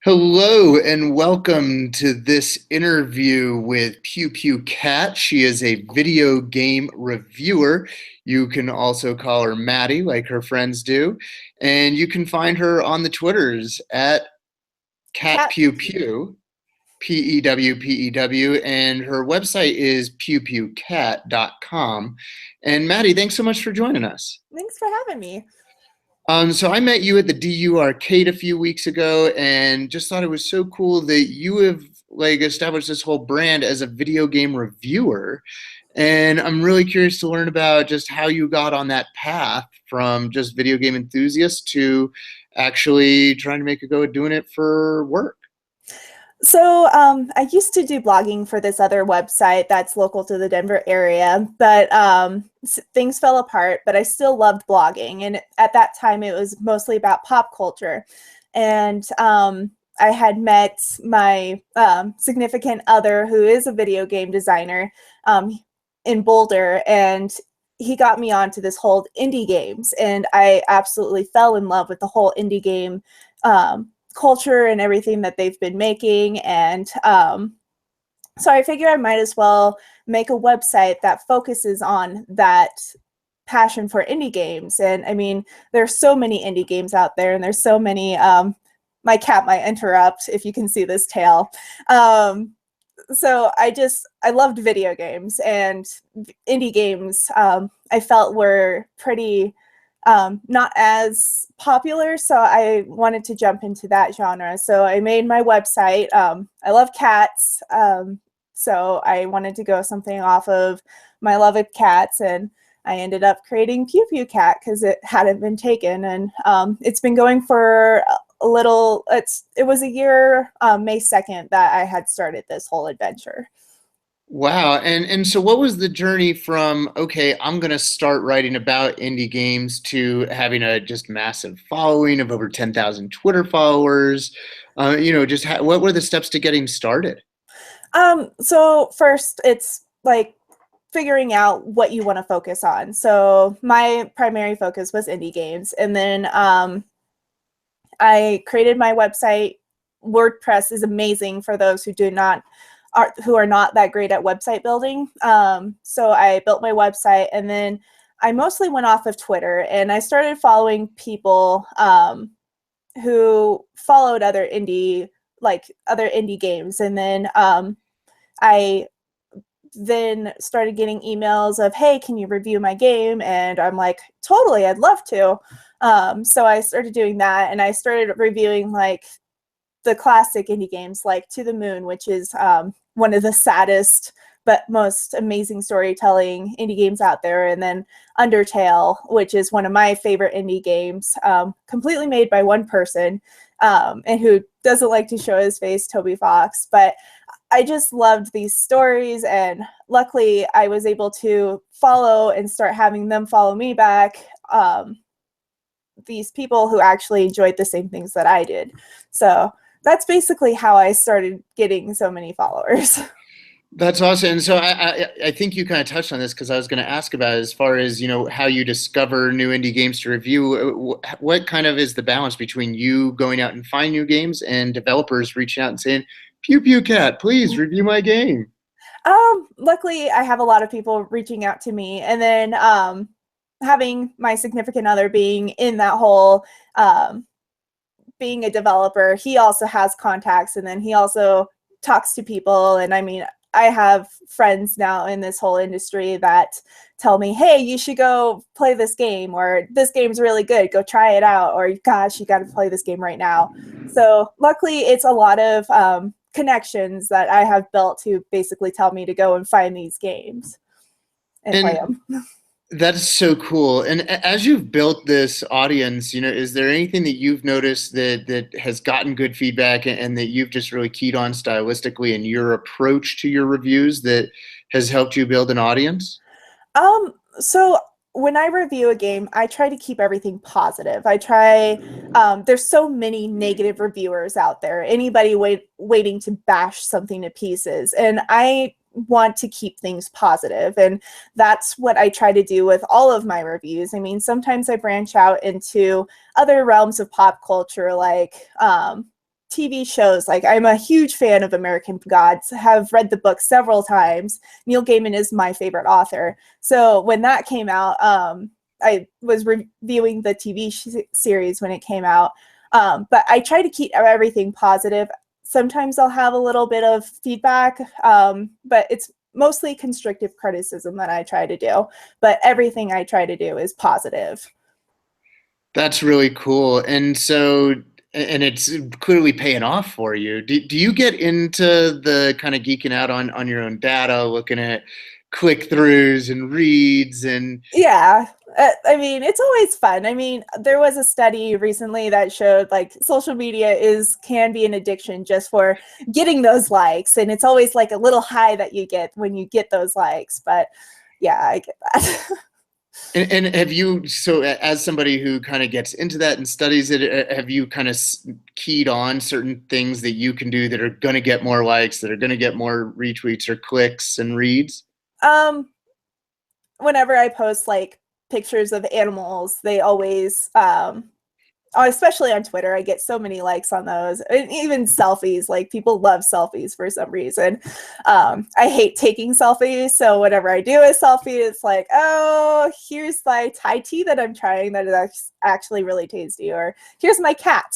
Hello and welcome to this interview with PewPewCat. She is a video game reviewer. You can also call her Maddie, like her friends do. And you can find her on the Twitters at Cat. CatPewPew, PEWPEW, and her website is pewpewcat.com. And Maddie, thanks so much for joining us. Thanks for having me. So I met you at the DU Arcade a few weeks ago and just thought it was so cool that you have like established this whole brand as a video game reviewer. And I'm really curious to learn about just how you got on that path from just video game enthusiast to actually trying to make a go at doing it for work. I used to do blogging for this other website that's local to the Denver area, but things fell apart, but I still loved blogging. And at that time, it was mostly about pop culture. And I had met my significant other, who is a video game designer in Boulder, and he got me onto this whole indie games. And I absolutely fell in love with the whole indie game culture and everything that they've been making. And so I figured I might as well make a website that focuses on that passion for indie games. And I mean, there's so many indie games out there, and there's so many, my cat might interrupt if you can see this tail. I loved video games, and indie games I felt were pretty not as popular, so I wanted to jump into that genre. So I made my website. I love cats, so I wanted to go something off of my love of cats, and I ended up creating PewPewCat because it hadn't been taken, and it's been going for a little. It was a year, May 2nd, that I had started this whole adventure. Wow. And so what was the journey from, okay, I'm gonna start writing about indie games to having a just massive following of over 10,000 Twitter followers? What were the steps to getting started? So first, it's like figuring out what you want to focus on. So my primary focus was indie games, and then I created my website. WordPress is amazing for those who are not that great at website building. So I built my website, and then I mostly went off of Twitter, and I started following people who followed other indie games. And then I then started getting emails of, hey, can you review my game? And I'm like, totally, I'd love to. So I started doing that, and I started reviewing like the classic indie games like To the Moon, which is one of the saddest but most amazing storytelling indie games out there. And then Undertale, which is one of my favorite indie games, completely made by one person, and who doesn't like to show his face, Toby Fox. But I just loved these stories, and luckily I was able to follow and start having them follow me back, these people who actually enjoyed the same things that I did. So that's basically how I started getting so many followers. That's awesome. And so I think you kind of touched on this because I was going to ask about it as far as, how you discover new indie games to review. What kind of is the balance between you going out and finding new games and developers reaching out and saying, PewPewCat, please review my game? Luckily, I have a lot of people reaching out to me, and then having my significant other being in that whole being a developer, he also has contacts, and then he also talks to people. And I mean, I have friends now in this whole industry that tell me, hey, you should go play this game, or this game's really good, go try it out, or gosh, you got to play this game right now. So luckily, it's a lot of connections that I have built to basically tell me to go and find these games and play And them. that's so cool. And as you've built this audience, is there anything that you've noticed that has gotten good feedback and that you've just really keyed on stylistically in your approach to your reviews that has helped you build an audience? So when I review a game, I try to keep everything positive. There's so many negative reviewers out there, anybody waiting to bash something to pieces. And I want to keep things positive. And that's what I try to do with all of my reviews. I mean, sometimes I branch out into other realms of pop culture, like TV shows, like I'm a huge fan of American Gods, have read the book several times. Neil Gaiman is my favorite author. So when that came out, I was reviewing the TV series when it came out. But I try to keep everything positive. Sometimes I'll have a little bit of feedback, but it's mostly constructive criticism that I try to do. But everything I try to do is positive. That's really cool. And so, and it's clearly paying off for you. Do you get into the kind of geeking out on your own data, looking at click throughs and reads and Yeah. I mean, it's always fun. I mean, there was a study recently that showed like social media can be an addiction just for getting those likes. And it's always like a little high that you get when you get those likes. But yeah, I get that. and have you, so as somebody who kind of gets into that and studies it, have you kind of keyed on certain things that you can do that are going to get more likes, that are going to get more retweets or clicks and reads? Um, Whenever I post like pictures of animals, they always especially on Twitter, I get so many likes on those, and even selfies. Like people love selfies for some reason. I hate taking selfies, so whenever I do a selfie, it's like, oh, here's my Thai tea that I'm trying that is actually really tasty, or here's my cat.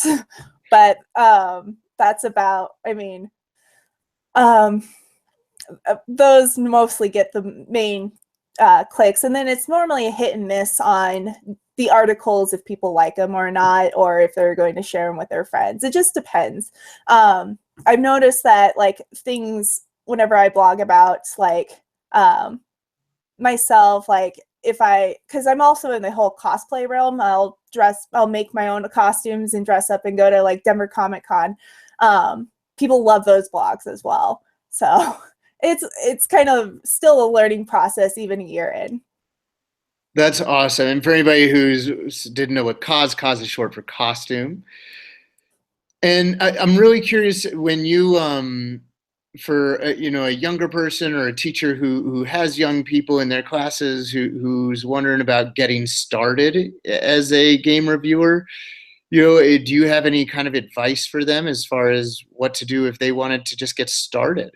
But that's about. I mean, um, those mostly get the main clicks, and then it's normally a hit and miss on the articles if people like them or not, or if they're going to share them with their friends. It just depends. I've noticed that like things whenever I blog about like myself, like because I'm also in the whole cosplay realm, I'll make my own costumes and dress up and go to like Denver Comic Con. People love those blogs as well. So it's kind of still a learning process even a year in. That's awesome. And for anybody who's didn't know what cos is short for costume. And I'm really curious when you for a younger person or a teacher who has young people in their classes who's wondering about getting started as a game reviewer, do you have any kind of advice for them as far as what to do if they wanted to just get started?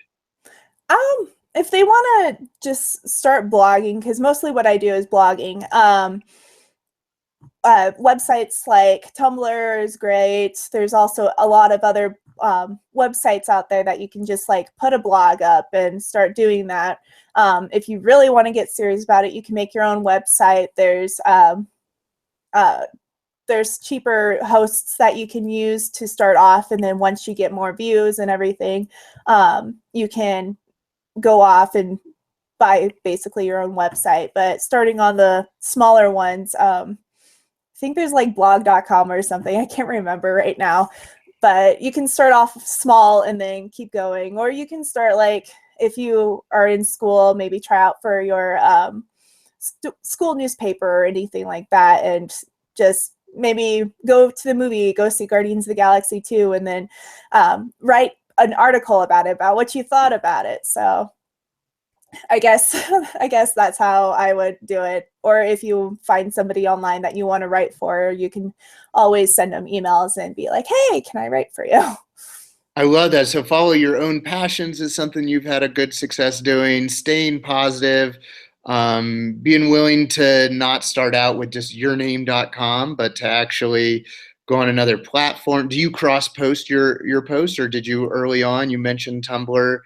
If they want to just start blogging, because mostly what I do is blogging, websites like Tumblr is great. There's also a lot of other websites out there that you can just like put a blog up and start doing that. If you really want to get serious about it, you can make your own website. There's cheaper hosts that you can use to start off, and then once you get more views and everything, you can go off and buy basically your own website. But starting on the smaller ones, I think there's like blog.com or something. I can't remember right now. But you can start off small and then keep going. Or you can start like, if you are in school, maybe try out for your school newspaper or anything like that, and just maybe go to the movie, go see Guardians of the Galaxy 2, and then write an article about it, about what you thought about it. So I guess that's how I would do it. Or if you find somebody online that you want to write for, you can always send them emails and be like, hey, can I write for you? I love that. So follow your own passions is something you've had a good success doing, staying positive, being willing to not start out with just yourname.com, but to actually go on another platform. Do you cross post your posts, or did you early on? You mentioned Tumblr.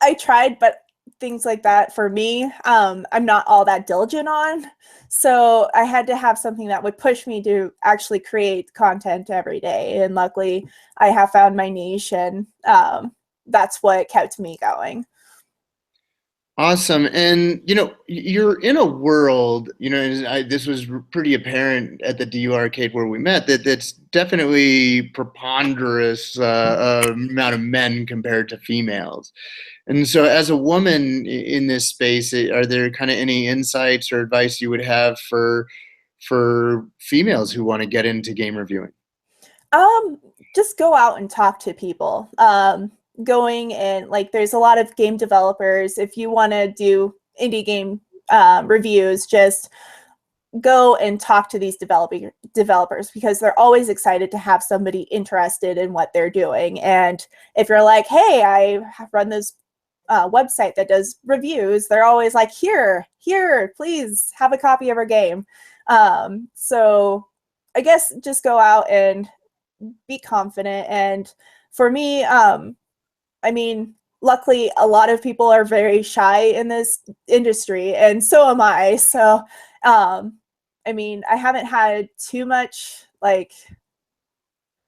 I tried, but things like that for me, I'm not all that diligent on. So I had to have something that would push me to actually create content every day. And luckily, I have found my niche, and that's what kept me going. Awesome. And, you're in a world, this was pretty apparent at the DU arcade where we met, that's definitely preponderous amount of men compared to females. And so as a woman in this space, are there kind of any insights or advice you would have for females who want to get into game reviewing? Just go out and talk to people. Going and like, there's a lot of game developers. If you want to do indie game reviews, just go and talk to these developers because they're always excited to have somebody interested in what they're doing. And if you're like, hey, I run this website that does reviews, they're always like, here, please have a copy of our game. So I guess just go out and be confident. And for me, I mean, luckily a lot of people are very shy in this industry, and so am I. So I mean, I haven't had too much like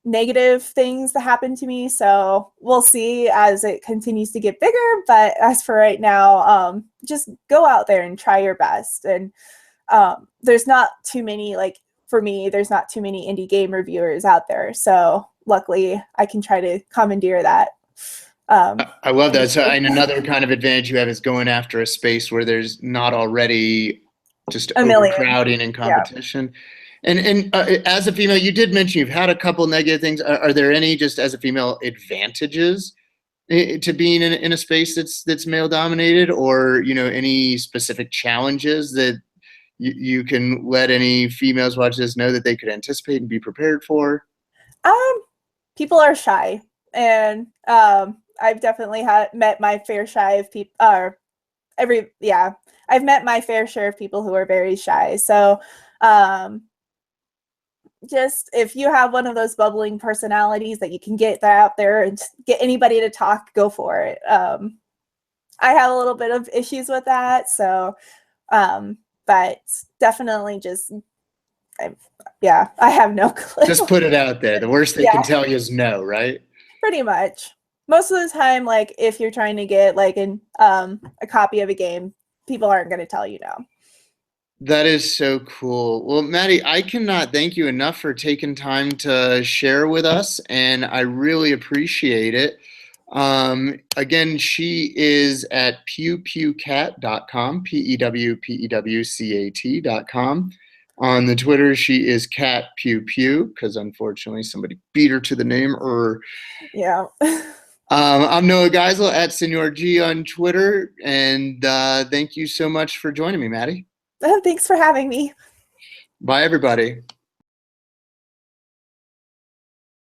negative things that happen to me, so we'll see as it continues to get bigger. But as for right now, just go out there and try your best. And there's not too many, like for me, there's not too many indie game reviewers out there, so luckily I can try to commandeer that. I love that. So, and another kind of advantage you have is going after a space where there's not already just a million. overcrowding and competition. Yeah. And as a female, you did mention you've had a couple negative things. Are there any, just as a female, advantages to being in a space that's male dominated, or any specific challenges that you can let any females watch this know that they could anticipate and be prepared for? People are shy, and I've definitely met my fair share of people. I've met my fair share of people who are very shy. So, just if you have one of those bubbling personalities that you can get that out there and get anybody to talk, go for it. I have a little bit of issues with that, so but definitely just. I have no clue. Just put it out there. The worst they can tell you is no, right? Pretty much. Most of the time, like if you're trying to get like a copy of a game, people aren't going to tell you no. That is so cool. Well, Maddie, I cannot thank you enough for taking time to share with us, and I really appreciate it. Again, she is at PewPewCat.com, PewPewCat.com. On the Twitter, she is Cat Pew Pew, because unfortunately somebody beat her to the name. Yeah. I'm Noah Geisel at Senor G on Twitter, and thank you so much for joining me, Maddie. Thanks for having me. Bye, everybody.